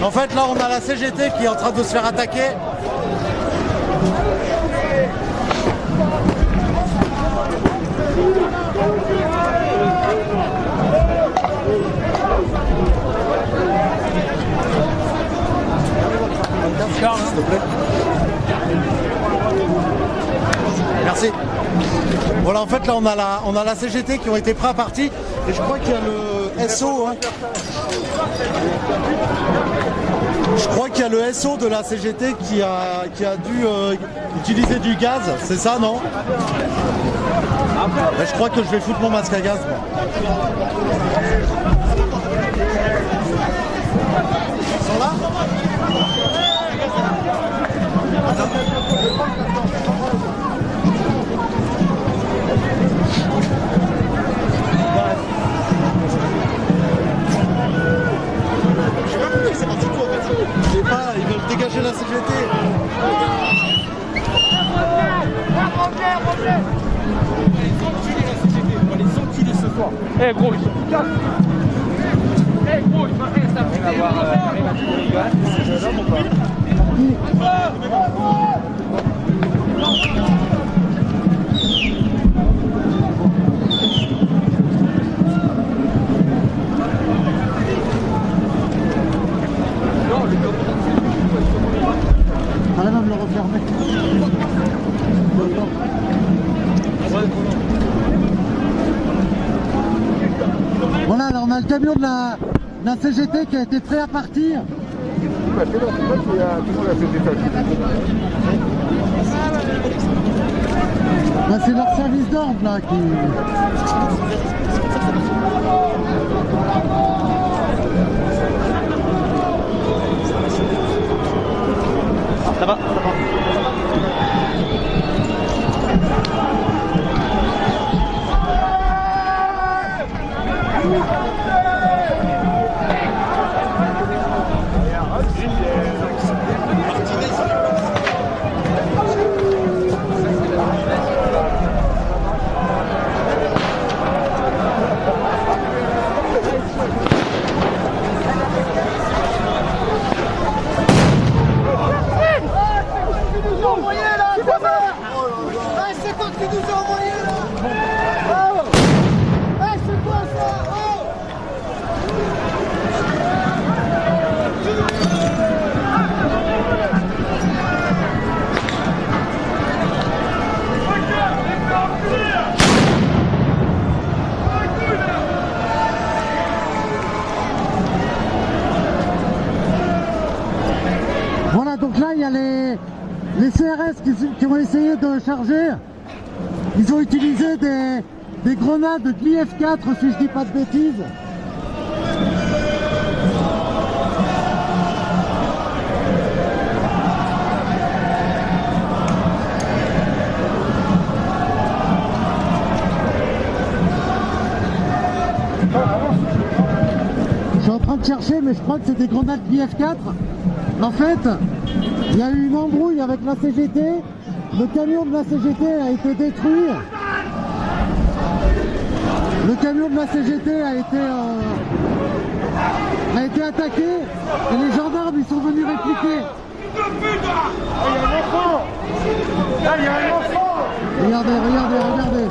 En fait, là, on a la CGT qui est en train de se faire attaquer. S'il te plaît. Merci. Voilà, en fait, là, on a la CGT qui ont été prêts à partir. Et je crois qu'il y a le SO. Hein. Je crois qu'il y a le SO de la CGT qui a dû utiliser du gaz. C'est ça, non? Mais je crois que je vais foutre mon masque à gaz. Moi. Ils sont là? Je sais pas, ils veulent dégager la CGT. On va les enculer ce soir. Eh gros, ils sont tout casse. Eh gros, il va rester à foutre. Arrive à tuer les gars. C'est l'homme ou pas? Arrête de le refermer. Voilà, alors on a le camion de la CGT qui a été prêt à partir. Bah, c'est leur service d'ordre là qui... Ça va. Voilà, donc là il y a les CRS qui ont essayé de charger. Ils ont utilisé des grenades de l'IF4 si je dis pas de bêtises. Je suis en train de chercher mais je crois que c'est des grenades l'IF4. En fait, il y a eu une embrouille avec la CGT. Le camion de la CGT a été détruit. Le camion de la CGT a été attaqué et les gendarmes ils sont venus répliquer. Il y a un enfant. Là, il y a un enfant. Regardez, regardez.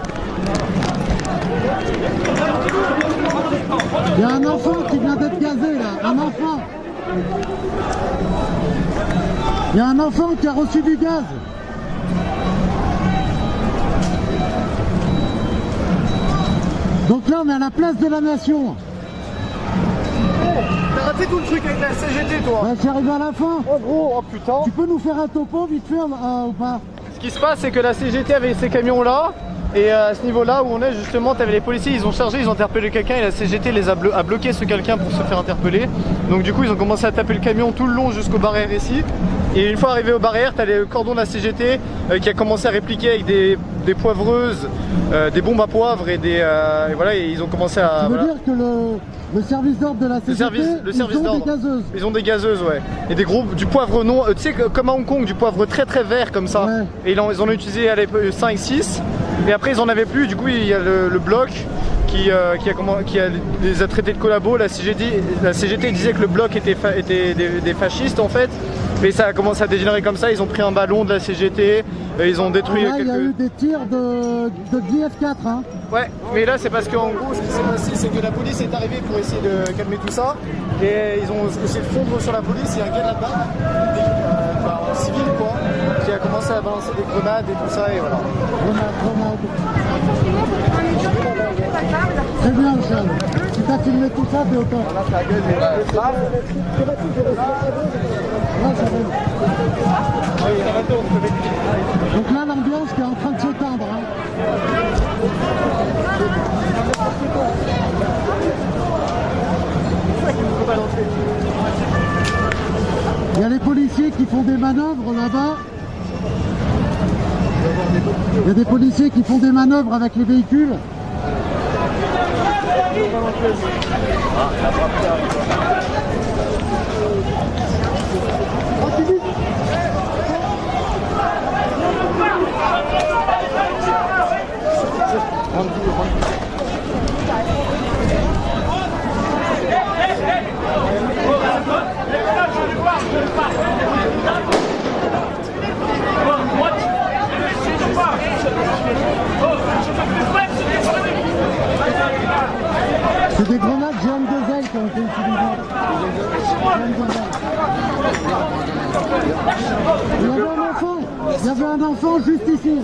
Il y a un enfant qui vient d'être gazé là, un enfant. Il y a un enfant qui a reçu du gaz. Donc là on est à la place de la Nation. T'as raté tout le truc avec la CGT toi. Ouais, j'y arrive à la fin. Oh gros, oh putain. Tu peux nous faire un topo vite fait ou pas? Ce qui se passe c'est que la CGT avait ces camions là. Et à ce niveau là où on est justement, t'avais les policiers, ils ont chargé, ils ont interpellé quelqu'un et la CGT a bloqué ce quelqu'un pour se faire interpeller. Donc du coup ils ont commencé à taper le camion tout le long jusqu'aux barrières ici. Et une fois arrivé aux barrières, t'as le cordon de la CGT qui a commencé à répliquer avec des poivreuses, des bombes à poivre et et voilà, et ils ont commencé à... Tu veux dire que le service d'ordre de la CGT, ils ont des gazeuses. Ils ont des gazeuses, ouais. Et des groupes, du poivre non, tu sais, comme à Hong Kong, du poivre très très vert comme ça. Ouais. Et ils en ont utilisé à l'époque 5-6. Et après ils en avaient plus, du coup il y a le bloc qui les a traités de collabos. La CGT disait que le bloc était des fascistes en fait, mais ça a commencé à dégénérer comme ça. Ils ont pris un ballon de la CGT, ils ont détruit là, il y a eu des tirs de JF4 hein. Ouais, mais là c'est parce qu'en gros ce qui s'est passé c'est que la police est arrivée pour essayer de calmer tout ça et ils ont essayé de fondre sur la police. Il y a un gars là-bas, en civil quoi, qui a commencé à balancer des grenades et tout ça et voilà. Grenade. Très bien Charles, si t'as filmé tout ça, t'es autant. Là ça gueule, mais là ça va. Donc là l'ambiance qui est en train de se tendre hein. Il y a les policiers qui font des manœuvres là-bas. Il y a des policiers qui font des manœuvres avec les véhicules. C'est des grenades GM2L qui ont été utilisées. Il y avait un enfant juste ici.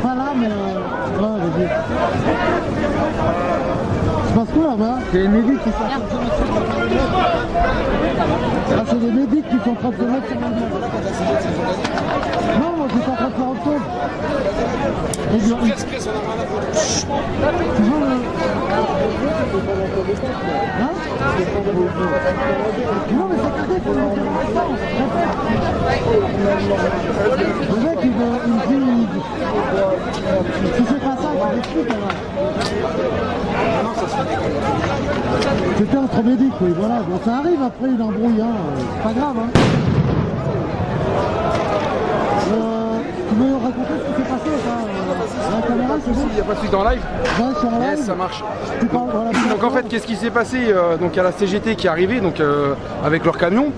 Pas là, mais vas-y. Se passe quoi là-bas? C'est les médics qui sont. Ah, c'est les médics qui sont en train de se mettre sur la gueule. Non, moi je suis en train de faire autre chose. Hein? Non mais c'est cadet pour le mec il dit si c'est pas ça il explique alors. C'était entre médics oui voilà, bon ça arrive après une embrouille hein, c'est pas grave hein. Tu veux raconter ce qui s'est passé ça la caméra c'est bon? Il n'y a pas de suite en live? Ouais, sur live. Yes, ça marche. Parles, voilà, donc en fait, qu'est-ce qui s'est passé? Donc il y a la CGT qui est arrivée donc, avec leur camion.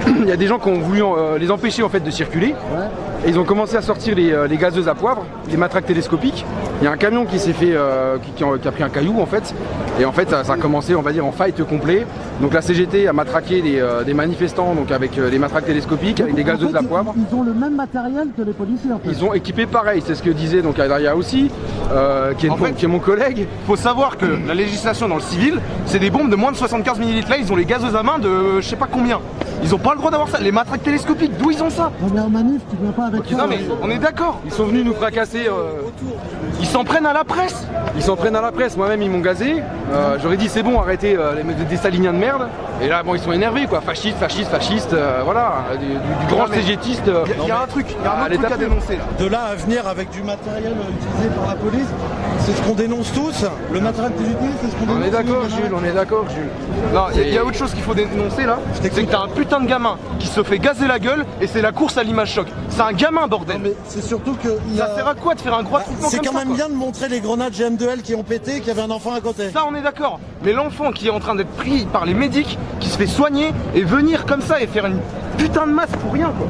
Il y a des gens qui ont voulu les empêcher en fait de circuler. Ouais. Et ils ont commencé à sortir les gazeuses à poivre, les matraques télescopiques. Il y a un camion qui s'est fait, qui a pris un caillou en fait. Et en fait ça a commencé on va dire en fight complet. Donc la CGT a matraqué des manifestants donc avec les matraques télescopiques, avec des gazeuses à poivre. Ils ont le même matériel que les policiers en fait. Ils ont équipé pareil, c'est ce que disait donc Adaria aussi, qui est mon collègue. Faut savoir que la législation dans le civil, c'est des bombes de moins de 75 ml. Là, ils ont les gazeuses à main de je sais pas combien. Ils ont pas le droit d'avoir ça. Les matraques télescopiques, d'où ils ont ça? On est en manif, tu viens pas avec ça. Non mais on est d'accord. Ils sont venus nous fracasser. Ils s'en prennent à la presse. Ils s'en prennent à la presse, moi-même ils m'ont gazé. J'aurais dit c'est bon, arrêtez des saliniens de merde. Et là bon ils sont énervés quoi, fascistes, voilà, du grand cégétiste. Il y a un truc, il y a un autre truc à dénoncer là. De là à venir avec du matériel utilisé par la police, c'est ce qu'on dénonce tous. Le matériel qu'ils utilisent, c'est ce qu'on dénonce. On est d'accord Jules, on est d'accord Jules. Non, il y a autre chose qu'il faut dénoncer là, c'est que t'as un putain de gamin qui se fait gazer la gueule et c'est la course à l'image choc. C'est un gamin bordel. Non, mais c'est surtout que ça sert à quoi de faire un gros attroupement c'est comme quand ça, même quoi. bien de montrer les grenades GM2L qui ont pété, qu'il y avait un enfant à côté. Ça on est d'accord. Mais l'enfant qui est en train d'être pris par les médics, qui se fait soigner et venir comme ça et faire une putain de masse pour rien quoi.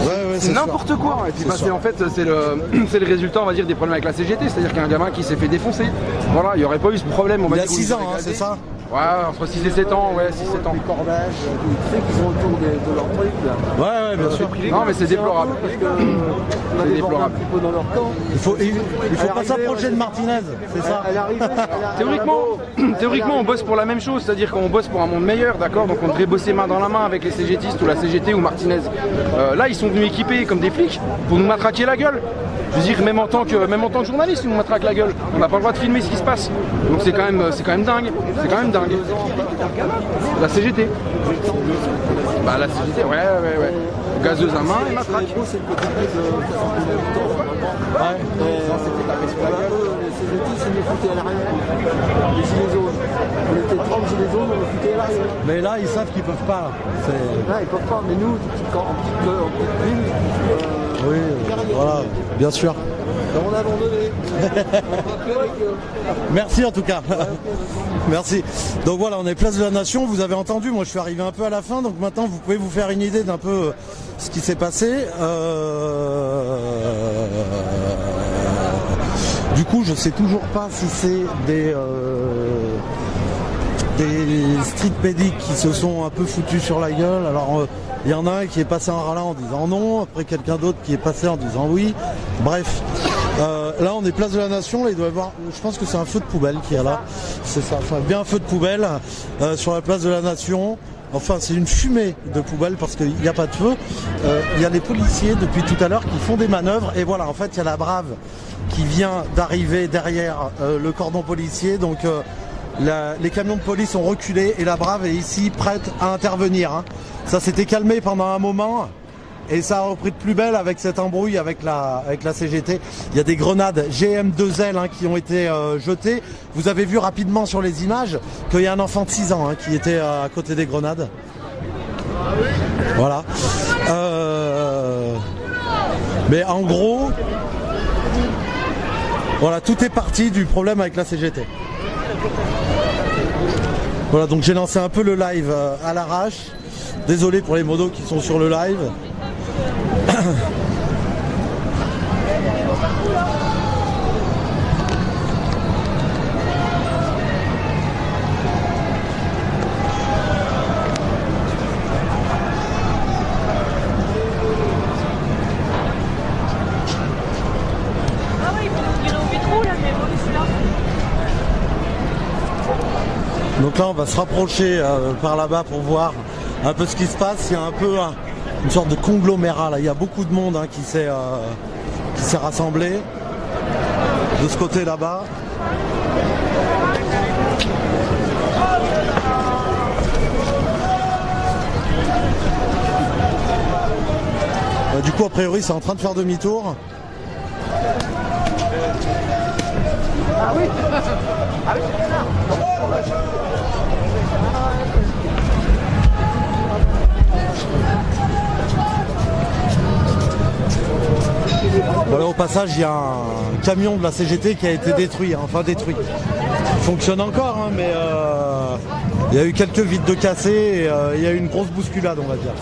Ouais, c'est n'importe quoi. Et puis bah, en fait c'est le résultat on va dire des problèmes avec la CGT, c'est-à-dire qu'un gamin qui s'est fait défoncer. Voilà, il n'y aurait pas eu ce problème on va Il y a dire. 6 ans, hein, c'est ça? Ouais, entre 6 et 7 ans, ouais, 6-7 ans. Les cordages, tu sais qu'ils sont autour de leur truc là. Ouais, bien sûr. Non, mais c'est déplorable. Parce que on a C'est débordé un déplorable. petit peu dans leur camp. Il faut pas s'approcher de Martinez, c'est ça. Elle arrive. Théoriquement, on bosse pour la même chose, c'est-à-dire qu'on bosse pour un monde meilleur, d'accord? Donc on devrait bosser main dans la main avec les CGTistes ou la CGT ou Martinez. Là, ils sont venus équipés comme des flics pour nous matraquer la gueule. Je veux dire, même en tant que journaliste, ils nous matraquent la gueule. On n'a pas le droit de filmer ce qui se passe. Donc c'est quand même dingue. C'est quand même dingue. La CGT. Bah la CGT, ouais. Gazeuse à main et matraque. C'est le quotidien de 40 000 habitants. Ouais. Les CGT, c'est nous foutés à l'arrière. Les gilets jaunes. On était 30 gilets jaunes, on les foutait à l'arrière. Mais là, ils savent qu'ils peuvent pas. Là, ils peuvent pas. Mais nous, en petite ville, Oui, voilà, bien sûr. on a abandonné. Merci en tout cas. Merci. Donc voilà, on est place de la Nation. Vous avez entendu, moi je suis arrivé un peu à la fin, donc maintenant vous pouvez vous faire une idée d'un peu ce qui s'est passé. Du coup, je sais toujours pas si c'est des street pédics qui se sont un peu foutus sur la gueule. Alors il y en a un qui est passé en râlant en disant non, après quelqu'un d'autre qui est passé en disant oui. Bref, là on est place de la Nation, là il doit y avoir, je pense que c'est un feu de poubelle qui est là. C'est ça, enfin bien un feu de poubelle sur la place de la Nation. Enfin c'est une fumée de poubelle parce qu'il n'y a pas de feu. Il y a les policiers depuis tout à l'heure qui font des manœuvres et voilà, en fait il y a la Brave qui vient d'arriver derrière le cordon policier, donc les camions de police ont reculé et la Brave est ici prête à intervenir. Hein. Ça s'était calmé pendant un moment et ça a repris de plus belle avec cette embrouille avec la CGT. Il y a des grenades GM2L qui ont été jetées. Vous avez vu rapidement sur les images qu'il y a un enfant de 6 ans qui était à côté des grenades. Voilà. Mais en gros, voilà, tout est parti du problème avec la CGT. Voilà, donc j'ai lancé un peu le live à l'arrache. Désolé pour les modos qui sont sur le live. Donc là on va se rapprocher par là-bas pour voir un peu ce qui se passe. Il y a un peu une sorte de conglomérat là. Il y a beaucoup de monde qui s'est rassemblé de ce côté là-bas. Du coup a priori c'est en train de faire demi-tour. Ah oui. Voilà, au passage, il y a un camion de la CGT qui a été détruit, enfin détruit. Il fonctionne encore, mais il y a eu quelques vitres de cassés et il y a eu une grosse bousculade, on va dire.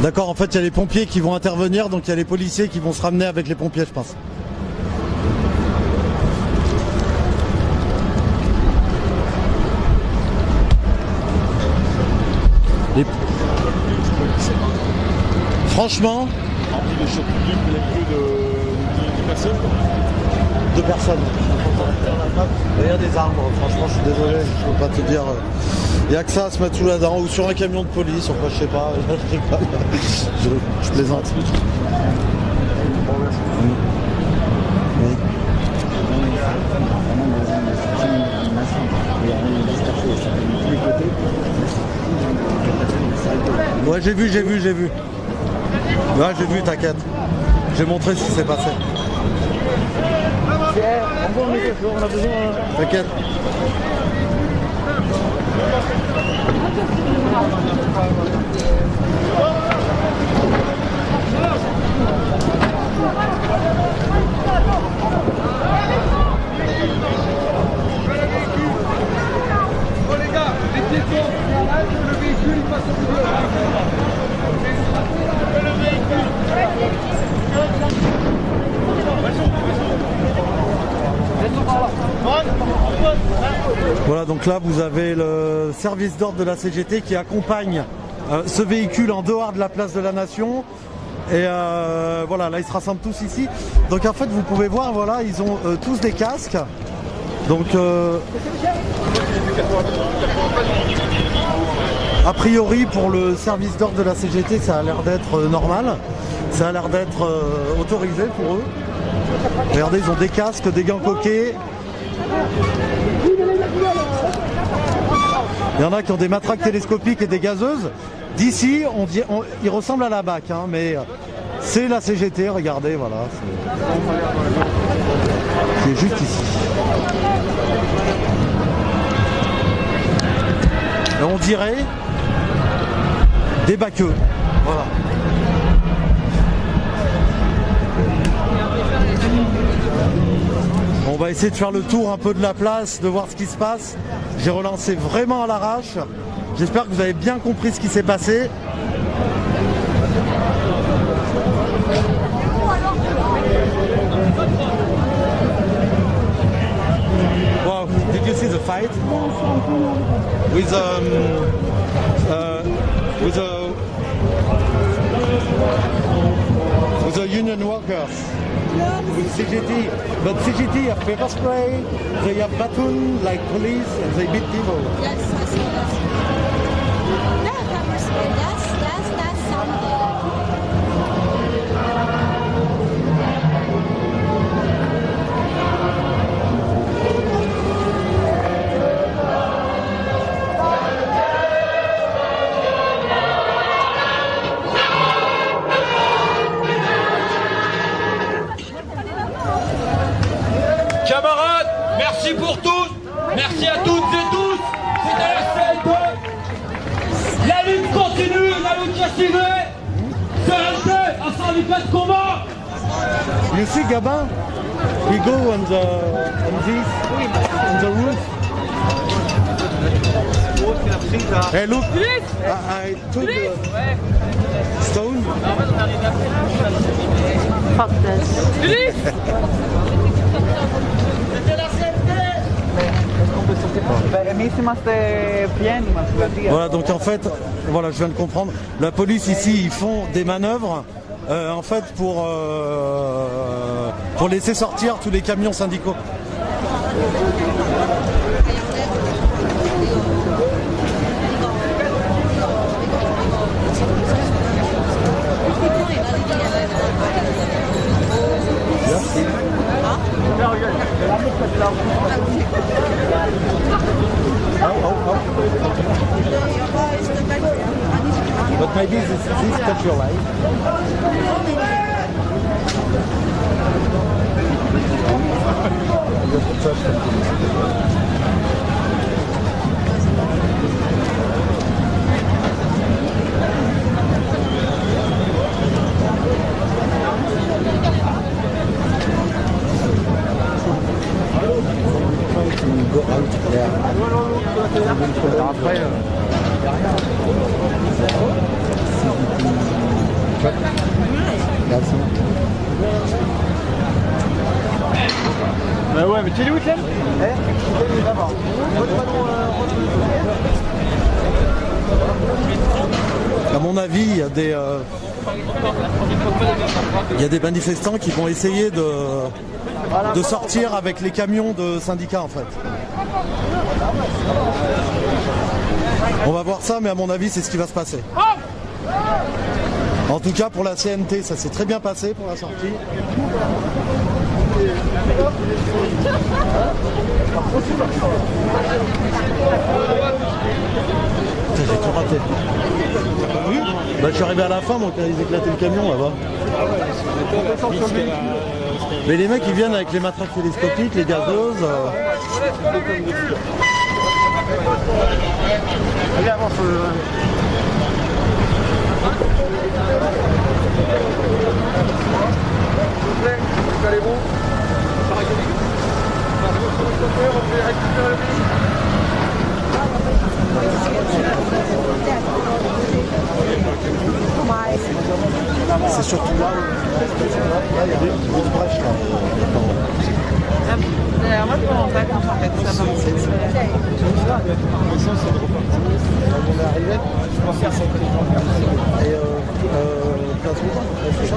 D'accord, en fait il y a les pompiers qui vont intervenir, donc il y a les policiers qui vont se ramener avec les pompiers, je pense. Franchement, deux personnes. Il y a des arbres, franchement je suis désolé, je peux pas te dire. Il n'y a que ça à se mettre sous la dent ou sur un camion de police, enfin je sais pas, je plaisante. Ouais j'ai vu. Ouais j'ai vu, t'inquiète. J'ai montré ce qui s'est passé. On a besoin. T'inquiète. Voilà, donc là vous avez le service d'ordre de la CGT qui accompagne ce véhicule en dehors de la place de la Nation. Et voilà, là ils se rassemblent tous ici. Donc en fait vous pouvez voir, voilà, ils ont tous des casques. Donc a priori pour le service d'ordre de la CGT ça a l'air d'être normal. Ça a l'air d'être autorisé pour eux. Regardez, ils ont des casques, des gants coquets. Il y en a qui ont des matraques télescopiques et des gazeuses. D'ici, ils ressemblent à la BAC, hein, mais c'est la CGT, regardez, voilà. C'est juste ici. Et on dirait des baqueux. Voilà. On va essayer de faire le tour un peu de la place, de voir ce qui se passe. J'ai relancé vraiment à l'arrache. J'espère que vous avez bien compris ce qui s'est passé. Wow, did you see the fight? With the union workers. With CGT, but CGT have pepper spray, they have baton like police, and they beat people. Yes, I see that. Yeah, pepper spray. That's something. Camarades, merci pour tous, merci à toutes et tous, c'était la CNT. La lutte continue, la lutte continue. CNT, un syndicat de combat. You see Gabin? He go on the roof. Hey look, I took the stone. Fuck this. Voilà, donc en fait, voilà, je viens de comprendre. La police ici, ils font des manœuvres, en fait, pour laisser sortir tous les camions syndicaux. But maybe this touch your life. Après, Bah ouais, mais tu es le week-end? à mon avis, il y a des manifestants qui vont essayer de sortir avec les camions de syndicats en fait. On va voir ça, mais à mon avis, c'est ce qui va se passer. En tout cas, pour la CNT, ça s'est très bien passé pour la sortie. J'ai tout raté. Bah, je suis arrivé à la fin, donc ils éclataient le camion là-bas. Mais les mecs ils viennent avec les matraques télescopiques, les gazeuses. Allez, avance. C'est surtout là, il y a des grosses brèches là. Moi je m'en rends pas compte en fait, ça va. Et place Rouban, c'est ça ?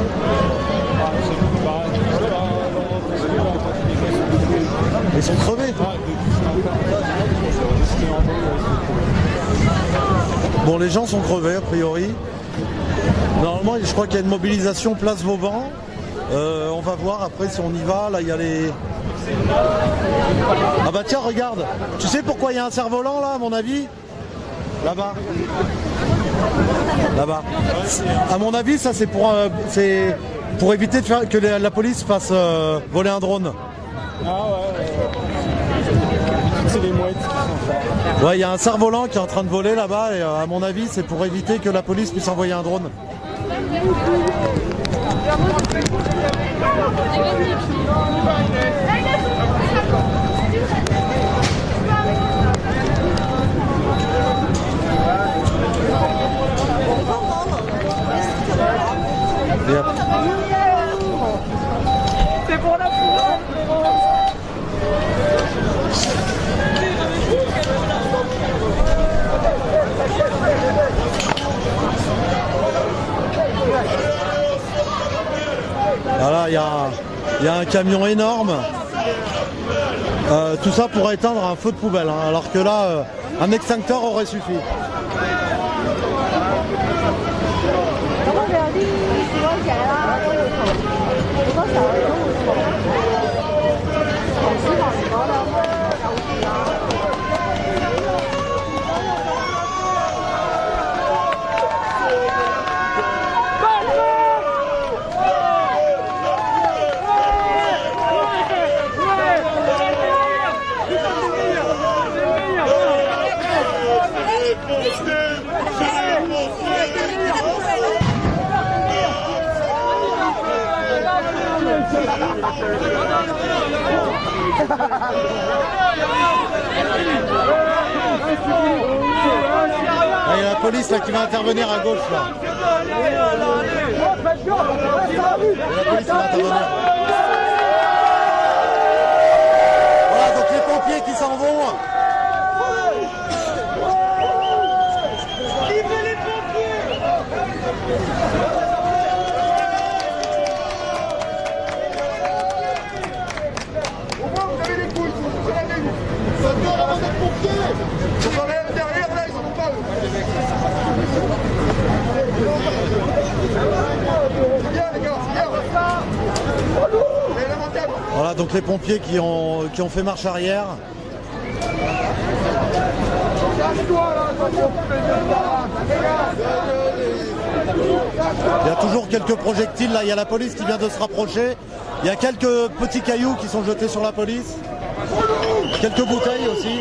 Ils sont crevés. Bon, les gens sont crevés a priori. Normalement, je crois qu'il y a une mobilisation place Vauban. On va voir après si on y va. Là, il y a les... Ah bah tiens, regarde. Tu sais pourquoi il y a un cerf-volant là, à mon avis ? Là-bas. Là-bas. À mon avis, ça c'est pour éviter de faire, que la police fasse voler un drone. Ah ouais. C'est les mouettes qui font ça. Ouais, il y a un cerf-volant qui est en train de voler là-bas et à mon avis, c'est pour éviter que la police puisse envoyer un drone. C'est pour la foule. Voilà, il y a un camion énorme. Tout ça pour éteindre un feu de poubelle, hein, alors que là, un extincteur aurait suffi. Ah, il y a la police là qui va intervenir à gauche là. La police va intervenir. Voilà, donc les pompiers qui s'en vont. Voilà donc les pompiers qui ont fait marche arrière. Il y a toujours quelques projectiles, là il y a la police qui vient de se rapprocher. Il y a quelques petits cailloux qui sont jetés sur la police. Quelques bouteilles aussi.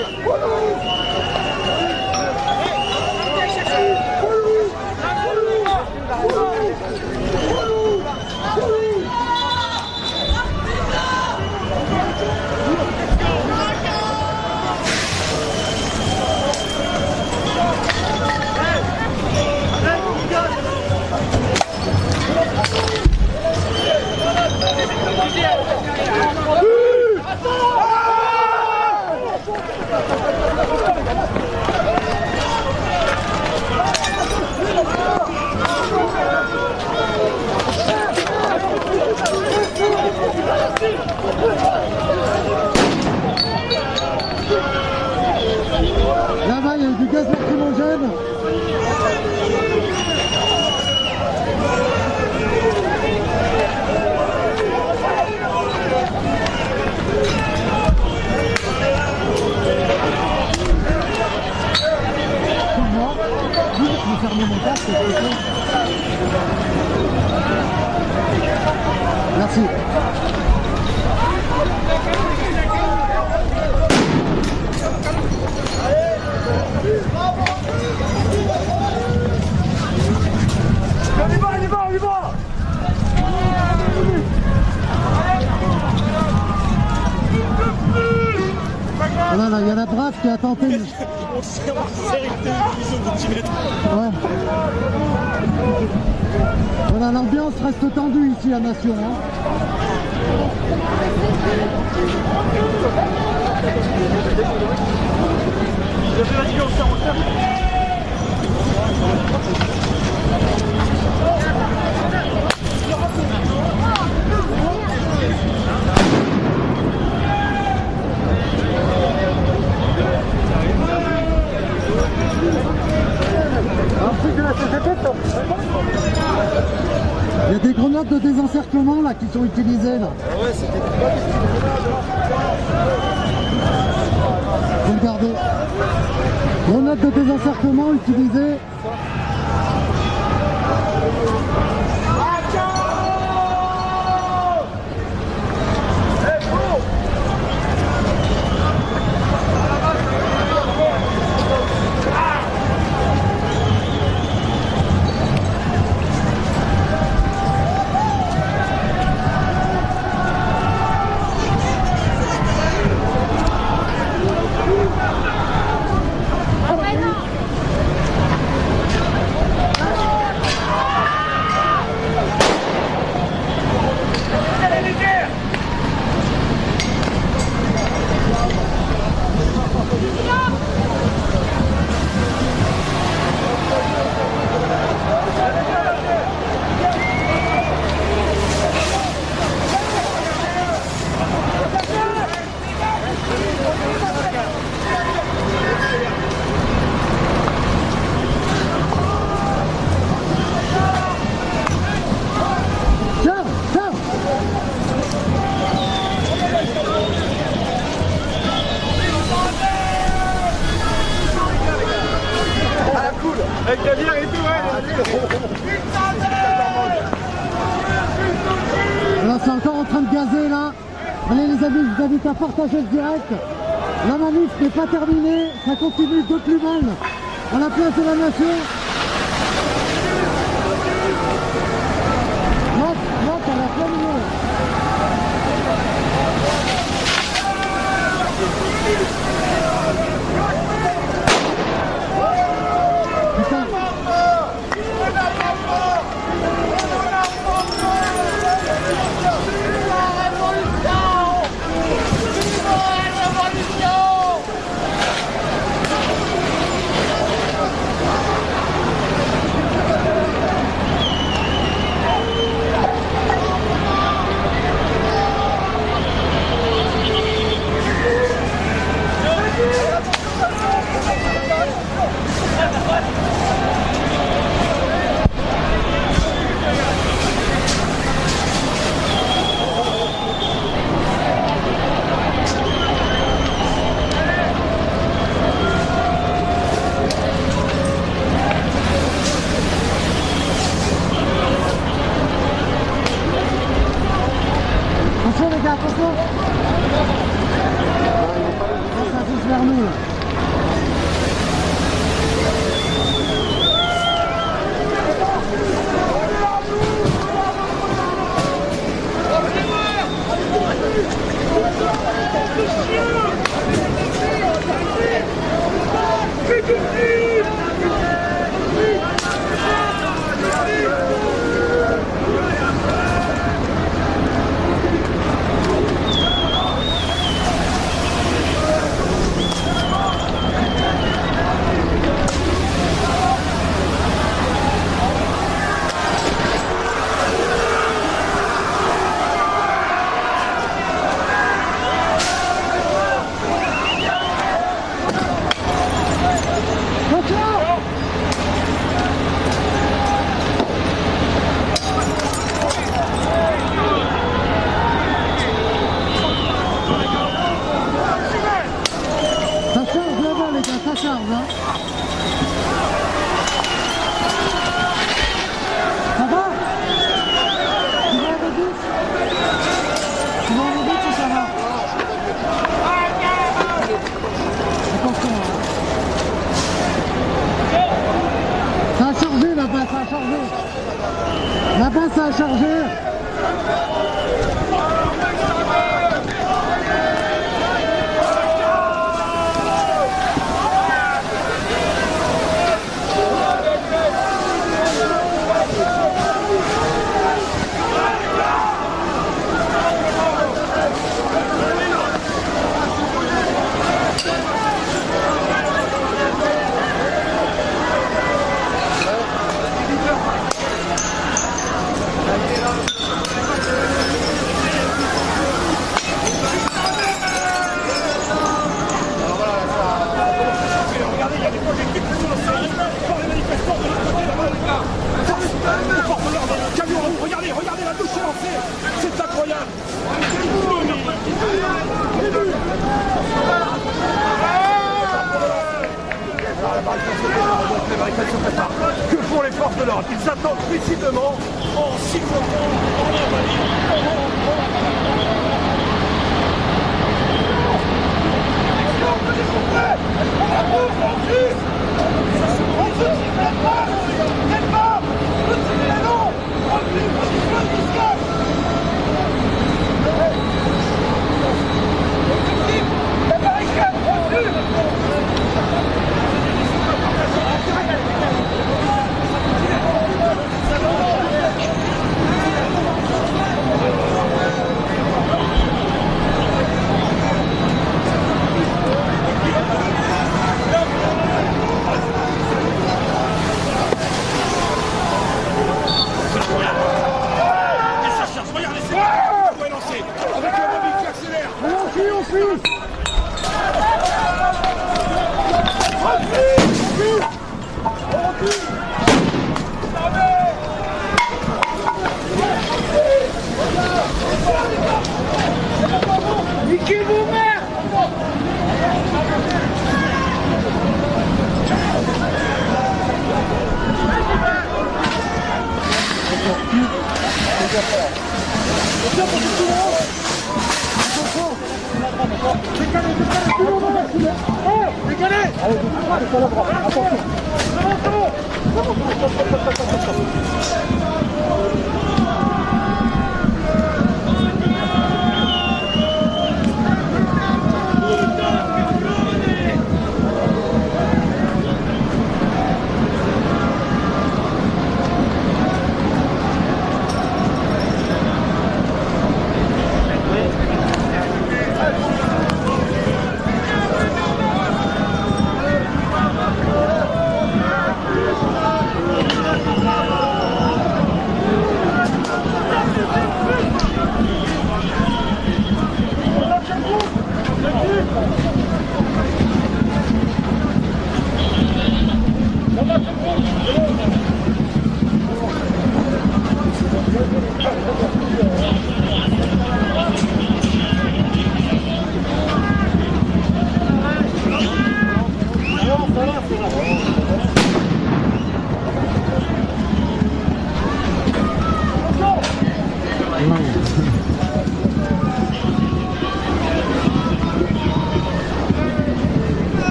Merci. On y va. Voilà, là, il y a la brave qui a tenté. Ouais. Voilà, l'ambiance reste tendue ici à Nation. Hein. Il y a des grenades de désencerclement là qui sont utilisées là. Ouais, c'était regardez. Grenades de désencerclement utilisées. Avec la bière et tout, Là, c'est encore en train de gazer là. Allez les amis, je vous invite à partager le direct. La manif n'est pas terminée, ça continue de plus mal à la place de la Nation. Note à la pleine lumière. Attention. Ça touche vers nous là. ça a chargé. Regardez la douche lancée, c'est incroyable. Les barricades se préparent. Que font les forces de l'ordre? Ils attendent précisément en sifflant. Niquez-vous, merde!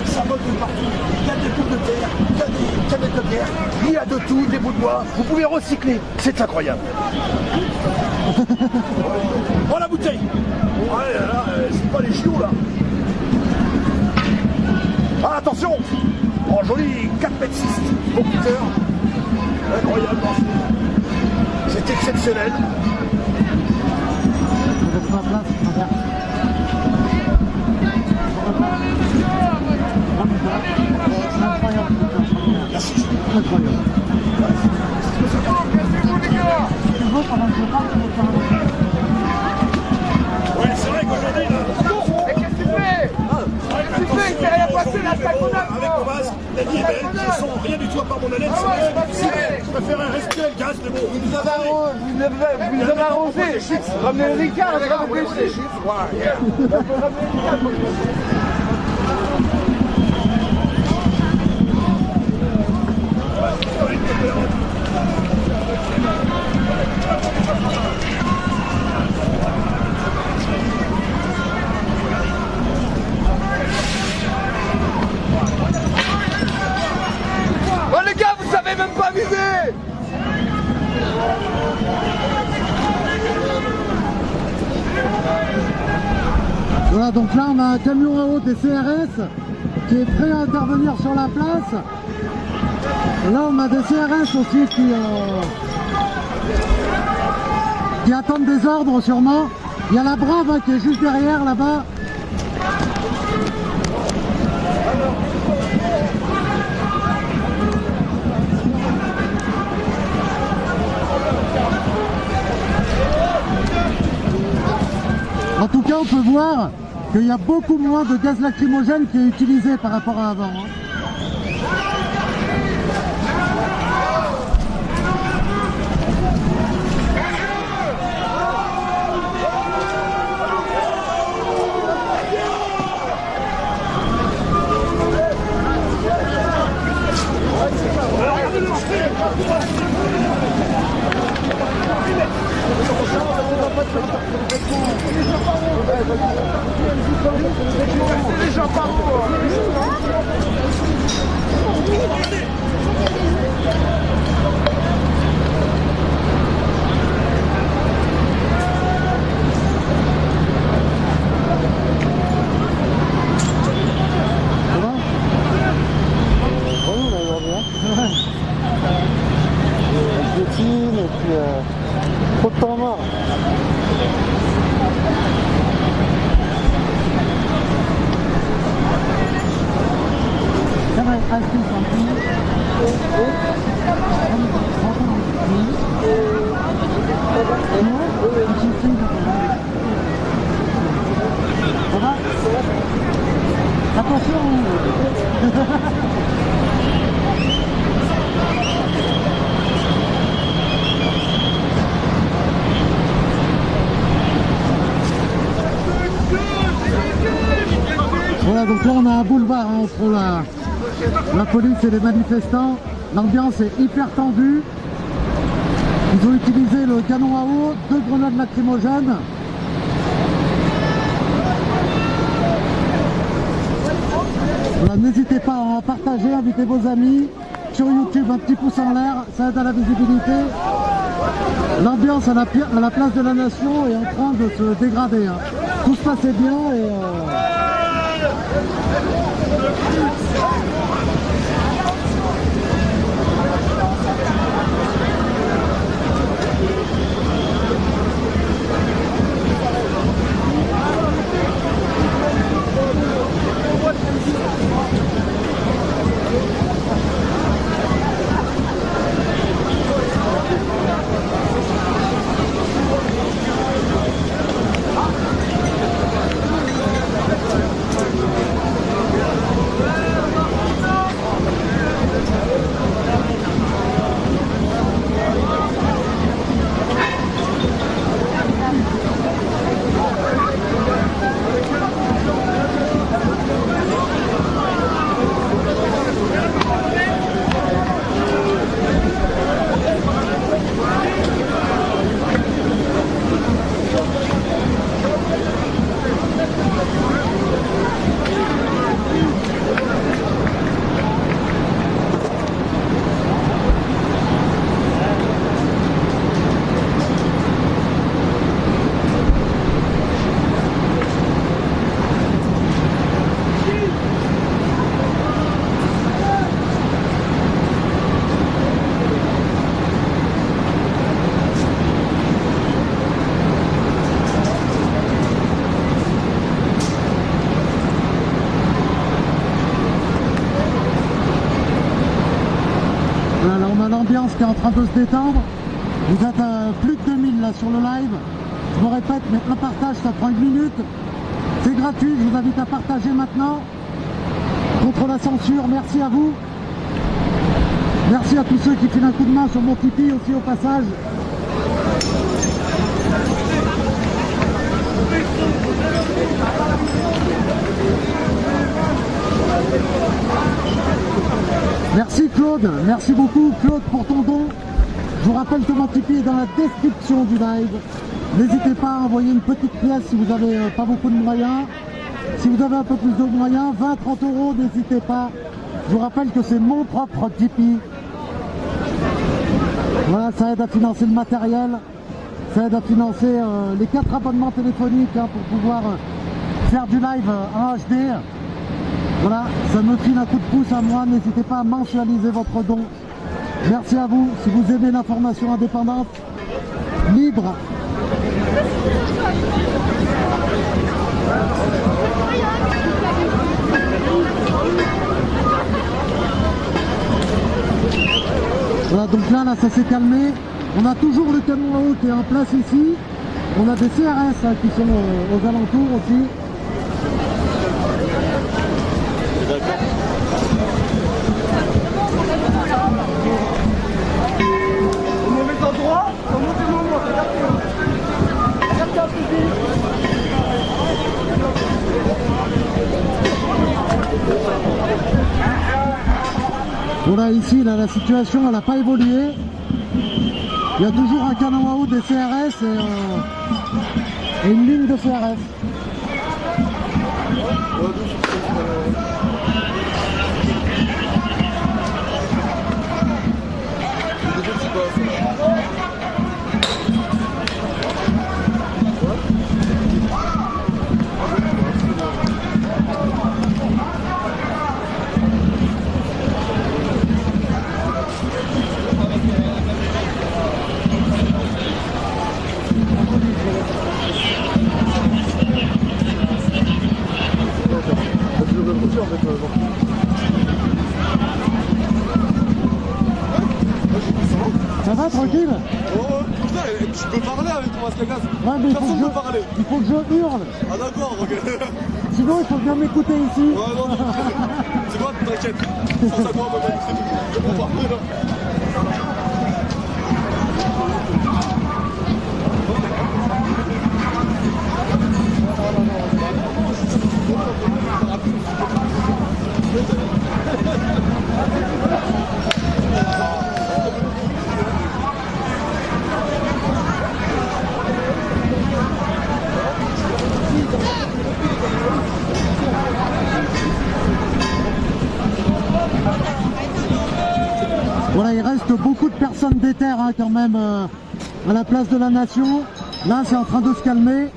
Ça vole de partout, il y a des bouts de terre, il y a des canettes de bière, il y a de tout, des bouts de bois, vous pouvez recycler, c'est incroyable. Oh la bouteille! Ouais, là, c'est pas les chiots là. Ah attention! Oh joli 4,6 m au cutter. Incroyable. C'est exceptionnel. Ouais, c'est vrai qu'aujourd'hui là. Mais qu'est-ce que tu fais? Qu'est-ce que tu fais? Il s'est rien passé là, avec mon masque, la vie est belle, je sens rien du tout à part mon haleine, c'est difficile. Je préfère rester le gaz, mais bon. Vous avez arrosé. Ramenez le Ricard, ramenez les chiffres. Oh les gars, vous savez même pas viser. Voilà, donc là on a un camion à eau des CRS qui est prêt à intervenir sur la place. Là on a des CRS aussi qui attendent des ordres sûrement. Il y a la Brave hein, qui est juste derrière là-bas. En tout cas, on peut voir qu'il y a beaucoup moins de gaz lacrymogène qui est utilisé par rapport à avant. Hein. Les gens par et puis trop de temps mort. Ça va être assez simple. Ça va? Attention. Voilà, donc là on a un boulevard hein, entre la police et les manifestants. L'ambiance est hyper tendue. Ils ont utilisé le canon à eau, 2 grenades lacrymogènes. Voilà, n'hésitez pas à partager, invitez vos amis. Sur YouTube, un petit pouce en l'air, ça aide à la visibilité. L'ambiance à la place de la Nation est en train de se dégrader. Hein. Tout se passait bien et... l'ambiance qui est en train de se détendre. Vous êtes à plus de 2000 là sur le live. Je me répète, mais un partage ça prend 1 minute. C'est gratuit, je vous invite à partager maintenant. Contre la censure, merci à vous. Merci à tous ceux qui filent un coup de main sur mon Tipeee aussi au passage. Merci Claude, merci beaucoup Claude pour ton don. Je vous rappelle que mon Tipeee est dans la description du live. N'hésitez pas à envoyer une petite pièce si vous n'avez pas beaucoup de moyens. Si vous avez un peu plus de moyens, 20-30 €, n'hésitez pas. Je vous rappelle que c'est mon propre Tipeee. Voilà, ça aide à financer le matériel, ça aide à financer les 4 abonnements téléphoniques pour pouvoir faire du live en HD. Voilà, ça me file un coup de pouce à moi, n'hésitez pas à mensualiser votre don. Merci à vous, si vous aimez l'information indépendante, libre. Voilà, donc là ça s'est calmé. On a toujours le camion à eau qui est en place ici. On a des CRS qui sont aux alentours aussi. Au mauvais endroit, au mauvais moment, regarde Voilà, ici là, la situation elle n'a pas évolué. Il y a toujours un canon à eau des CRS et une ligne de CRS. Ça va, tranquille? Oh, putain, je peux parler avec Thomas Cagas. Ouais, mais il faut que je hurle. Ah d'accord, ok. Sinon, il faut bien m'écouter ici. Ouais, non, c'est quoi, t'inquiète. Pense à toi, maman, c'est tout. Je peux parler là. Voilà, il reste beaucoup de personnes déter quand même à la place de la Nation. Là, c'est en train de se calmer.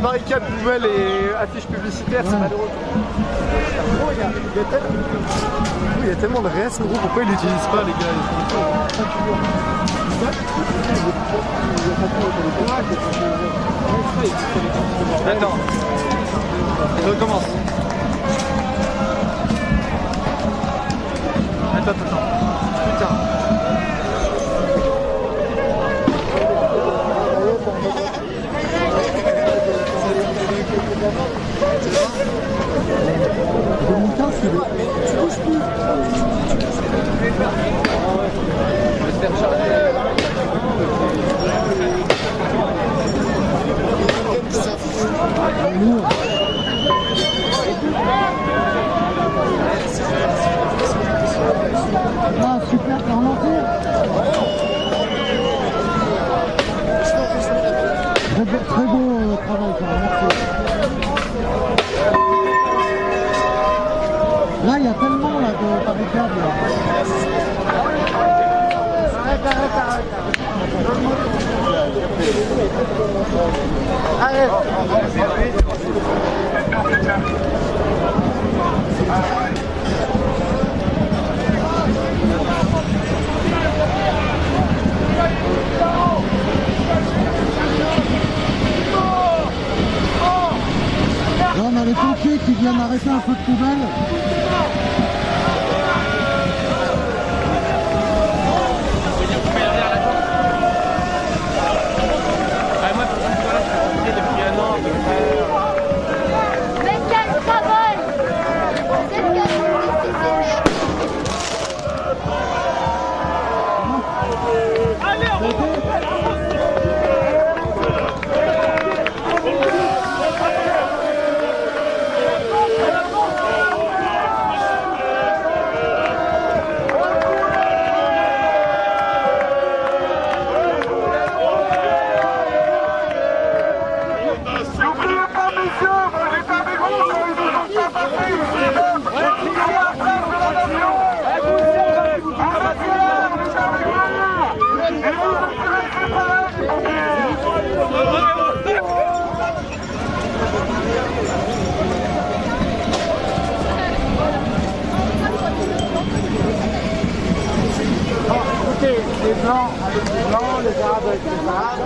barricades, poubelles et affiches publicitaires, c'est malheureux. Il y a tellement de restes, gros, pourquoi ils l'utilisent pas, les gars? Attends, je recommence. Attends. Putain. Ah super, t'as relancé. Très beau travail, merci. Là, il y a tellement là, de barricades. Arrête. Là, on a les pompiers qui viennent arrêter un feu de poubelle. Les blancs avec les blancs, les arabes avec les arabes.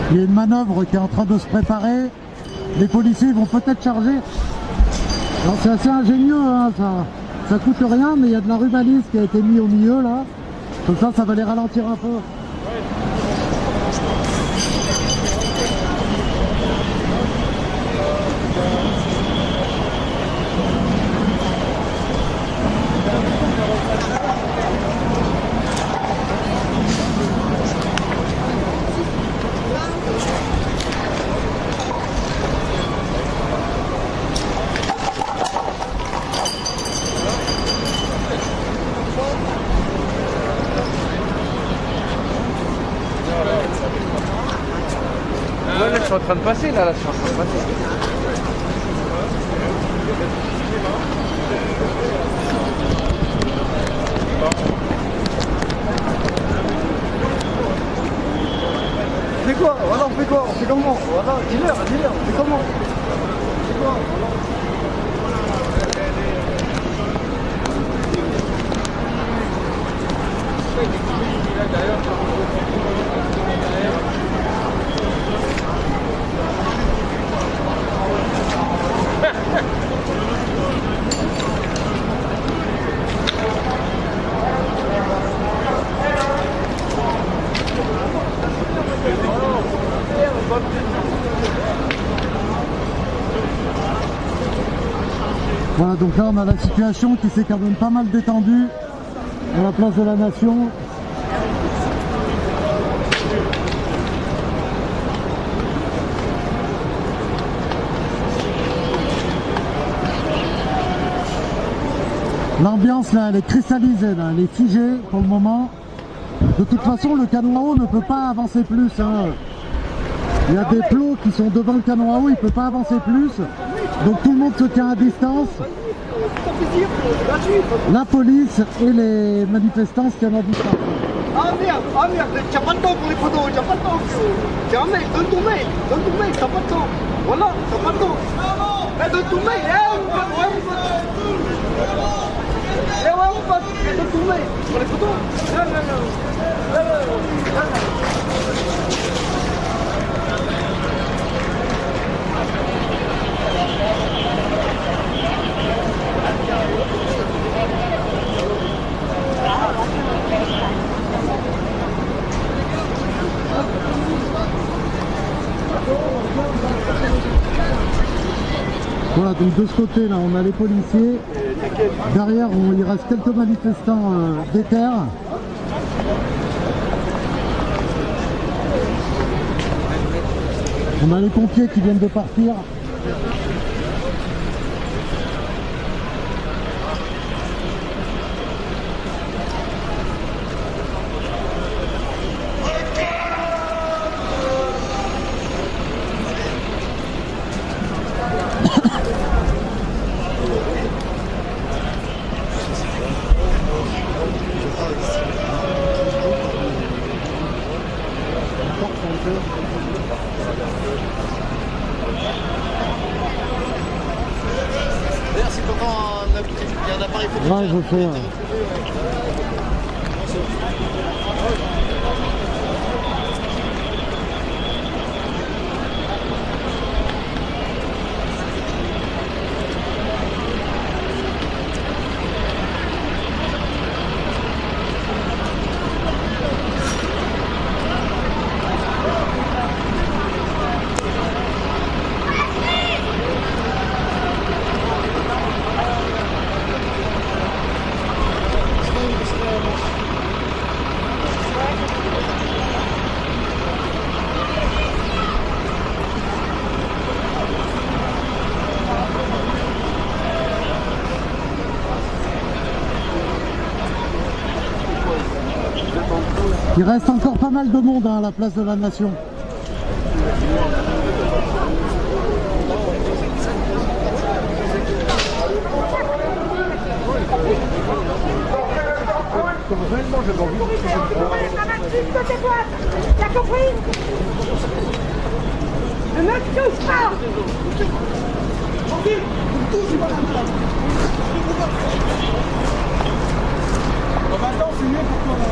Il y a une manœuvre qui est en train de se préparer. Les policiers vont peut-être charger. Alors c'est assez ingénieux, hein, ça coûte rien, mais il y a de la rubalise qui a été mis au milieu là. Comme ça va les ralentir un peu. Ouais, là je suis en train de passer, là je suis en train de passer. On fait quoi? Voilà, on fait quoi? On fait comment? Voilà, dis-leur, on fait comment? On fait quoi? Voilà, donc là on a la situation qui s'est quand même pas mal détendue à la place de la Nation. L'ambiance là elle est cristallisée, là, elle est figée pour le moment. De toute façon le canon à eau ne peut pas avancer plus. Hein. Il y a des plots qui sont devant le canon à eau, il ne peut pas avancer plus. Donc tout le monde se tient à distance. La police et les manifestants se tiennent à distance. Ah merde, t'as pas le temps pour les photos, t'as pas le temps. T'es un mec, donne ton mail, t'as pas le temps. Voilà, t'as pas le temps. Donne ton mail, mon pote, ouais mon pote. Mon pote, donne ton mail pour les photos. Voilà, donc de ce côté là on a les policiers, derrière il reste quelques manifestants d'éther. On a les pompiers qui viennent de partir. D'ailleurs, c'est pourtant un appareil photo. Ouais, je fais. Il reste encore pas mal de monde à la place de la Nation. T'as compris? Ne me touche pas! Attends, c'est mieux pour toi là.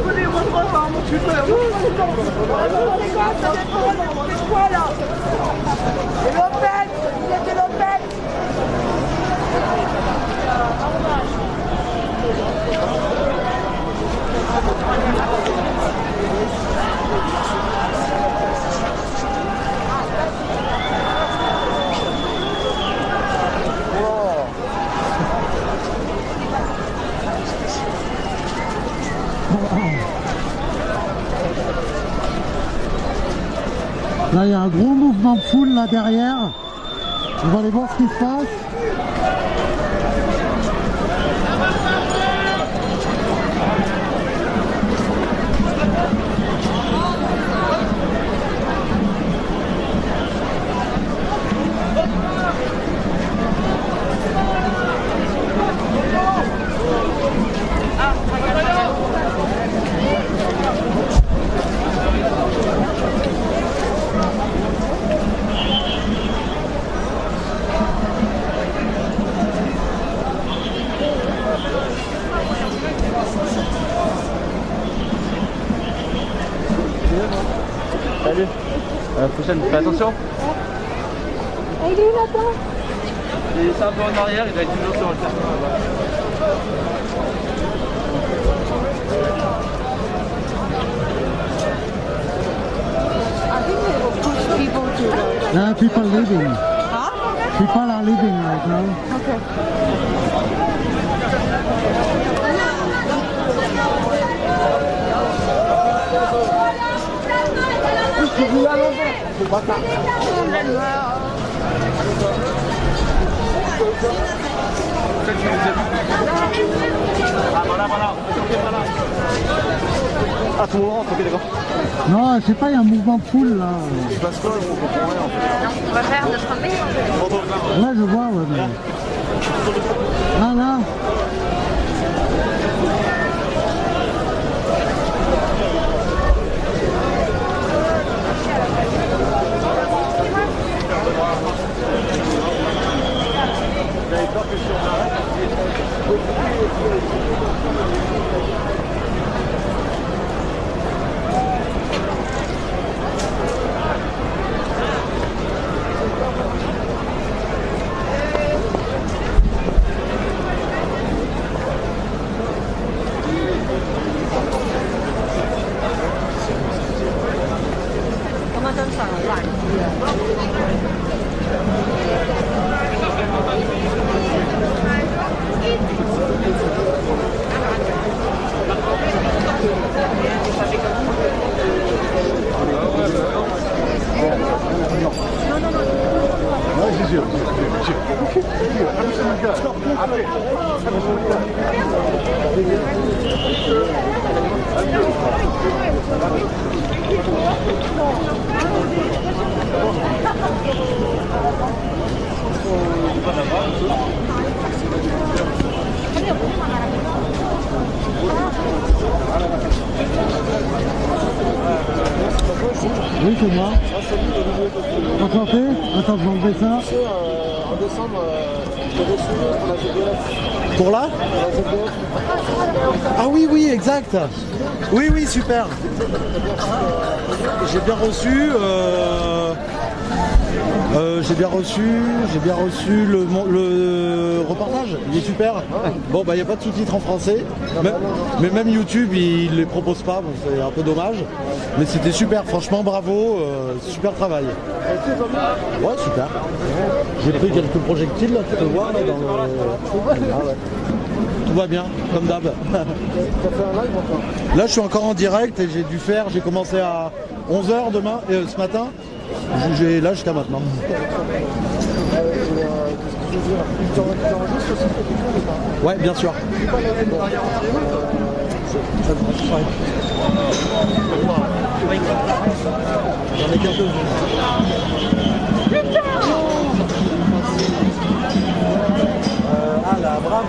connais-moi pas, mon super. C'est quoi là? C'est l'Opel. Vous êtes de l'Opel. Là, il y a un gros mouvement de foule là derrière. On va aller voir ce qui se passe. Salut. À la prochaine, fais attention. Il est là-bas. C'est un peu en arrière, il doit être toujours sur le terrain là-bas. There are people leaving. Huh? People are leaving right now. Okay. Ah, tout le monde rentre, ok, d'accord. Non, je sais pas, il y a un mouvement de foule là. Il passe quoi? On comprend rien en fait. On va faire notre maison. Là, je vois, ouais. Mais... Ah là. Oui, c'est moi. Enchanté. Attends, je vais enlever ça. En décembre, je t'ai reçu pour la ZDF. Pour là? Ah oui, oui, exact. Oui, oui, super. J'ai bien reçu. J'ai bien reçu le reportage, il est super. Bon bah il n'y a pas de sous-titres en français, mais même YouTube il les propose pas, bon, c'est un peu dommage. Mais c'était super, franchement bravo, super travail. Ouais super. J'ai pris quelques projectiles là, tu peux voir là dans le. Ah, ouais. Tout va bien, comme d'hab. T'as fait un live encore? Là je suis encore en direct et j'ai commencé à 11h ce matin. J'ai là jusqu'à maintenant. Ouais, bien sûr. J'en ai quelques-uns. Ah, la brave.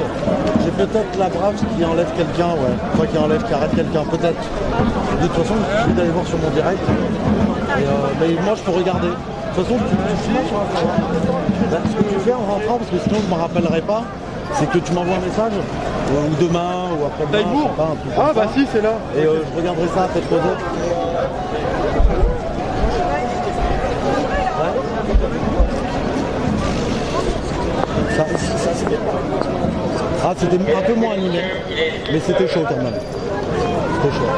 J'ai peut-être la brave qui enlève quelqu'un, ouais. Enfin, qui arrête quelqu'un, peut-être. De toute façon, je vais aller voir sur mon direct. Et, mais moi, je peux regarder. De toute façon, tu filmes sur Instagram. Ce que tu fais en en rentrant, parce que sinon je ne me rappellerai pas, c'est que tu m'envoies un message, ou demain, ou après-demain, je sais pas, un truc comme ça. Si, c'est là. Et je regarderai ça, peut-être posé. Ah, c'était un peu moins animé, mais c'était chaud quand même. C'était chaud.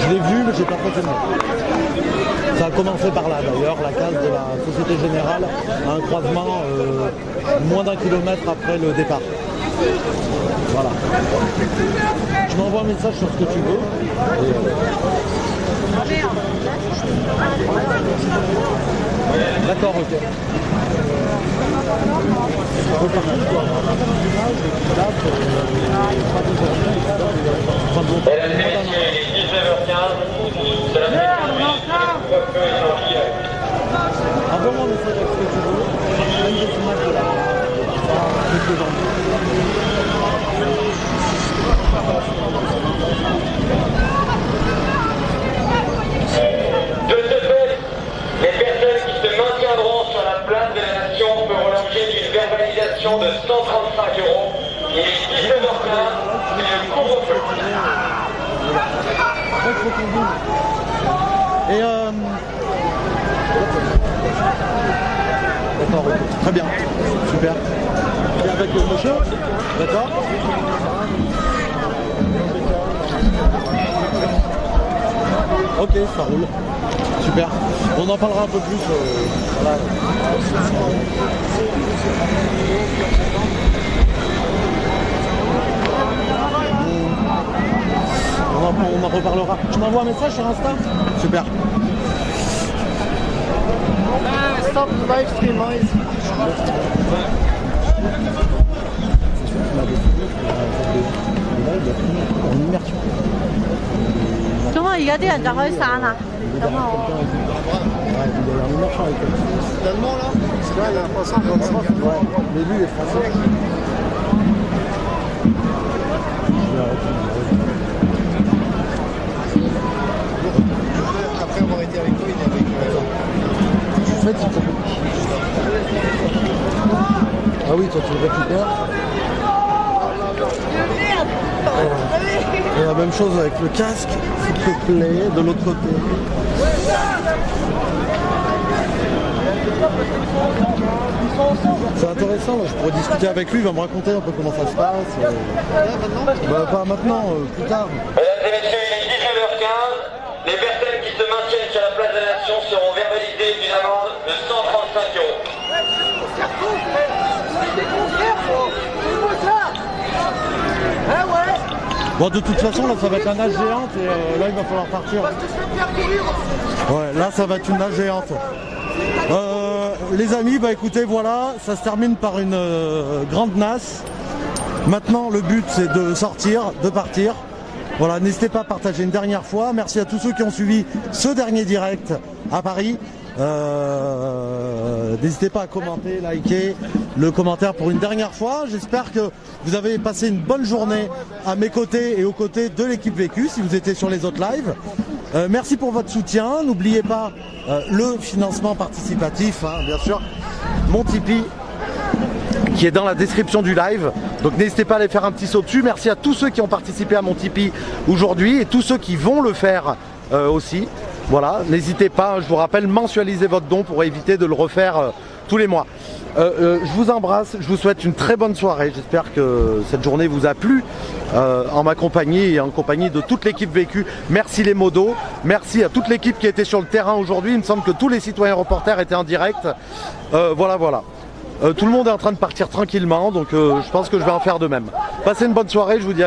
Je l'ai vu, mais j'ai pas continué. Ça a commencé par là d'ailleurs, la case de la Société Générale, à un croisement moins d'1 kilomètre après le départ. Voilà. Tu m'envoies un message sur ce que tu veux. D'accord, ok. Mesdames et messieurs, il est 19h15. C'est la Envoie-moi un message avec ce que tu veux. Même des images de la quelques gens. De ce fait, les personnes qui se maintiendront sur la place de la Nation feront l'objet d'une verbalisation de 135 €. Il est 19h15 et le couvre-feu. Et d'accord, ok. Très bien, super. Et avec le monsieur, d'accord. Ok, ça roule. Super. On en parlera un peu plus. Voilà. On en reparlera. Tu m'envoies un message sur Insta? Super. Stop live stream, hein, ici. Chúng rồi giờ tiền cho hơi xa nè. Đúng rồi. L'allemand là? Ouais, il a un passant comme ça. Ouais, mais lui il est français. Après avoir été avec toi, il est avec. En fait, il faut... Ah oui, toi tu le récupères. Et la même chose avec le casque, s'il te plaît, de l'autre côté. C'est intéressant, là, je pourrais discuter avec lui, il va me raconter un peu comment ça se passe. Bah, pas maintenant, plus tard. Mesdames et messieurs, il est 19h15. Les personnes qui se maintiennent sur la place de la Nation seront verbalisées d'une amende de 135 €. Bon, de toute façon, là, ça va être la nage géante et là, il va falloir partir. Ouais, là, ça va être une nage géante. Les amis, bah écoutez, voilà, ça se termine par une grande nasse. Maintenant, le but, c'est de sortir, de partir. Voilà, n'hésitez pas à partager une dernière fois. Merci à tous ceux qui ont suivi ce dernier direct à Paris. N'hésitez pas à commenter, liker le commentaire pour une dernière fois. J'espère que vous avez passé une bonne journée à mes côtés et aux côtés de l'équipe Vécu si vous étiez sur les autres lives. Merci pour votre soutien. N'oubliez pas le financement participatif, hein, bien sûr. Mon Tipeee qui est dans la description du live. Donc n'hésitez pas à aller faire un petit saut dessus. Merci à tous ceux qui ont participé à mon Tipeee aujourd'hui et tous ceux qui vont le faire aussi. Voilà, n'hésitez pas, je vous rappelle, mensualisez votre don pour éviter de le refaire tous les mois. Je vous embrasse, je vous souhaite une très bonne soirée. J'espère que cette journée vous a plu en ma compagnie et en compagnie de toute l'équipe Vécu. Merci les modos, merci à toute l'équipe qui était sur le terrain aujourd'hui. Il me semble que tous les citoyens reporters étaient en direct. Voilà. Tout le monde est en train de partir tranquillement, donc je pense que je vais en faire de même. Passez une bonne soirée, je vous dis à bientôt.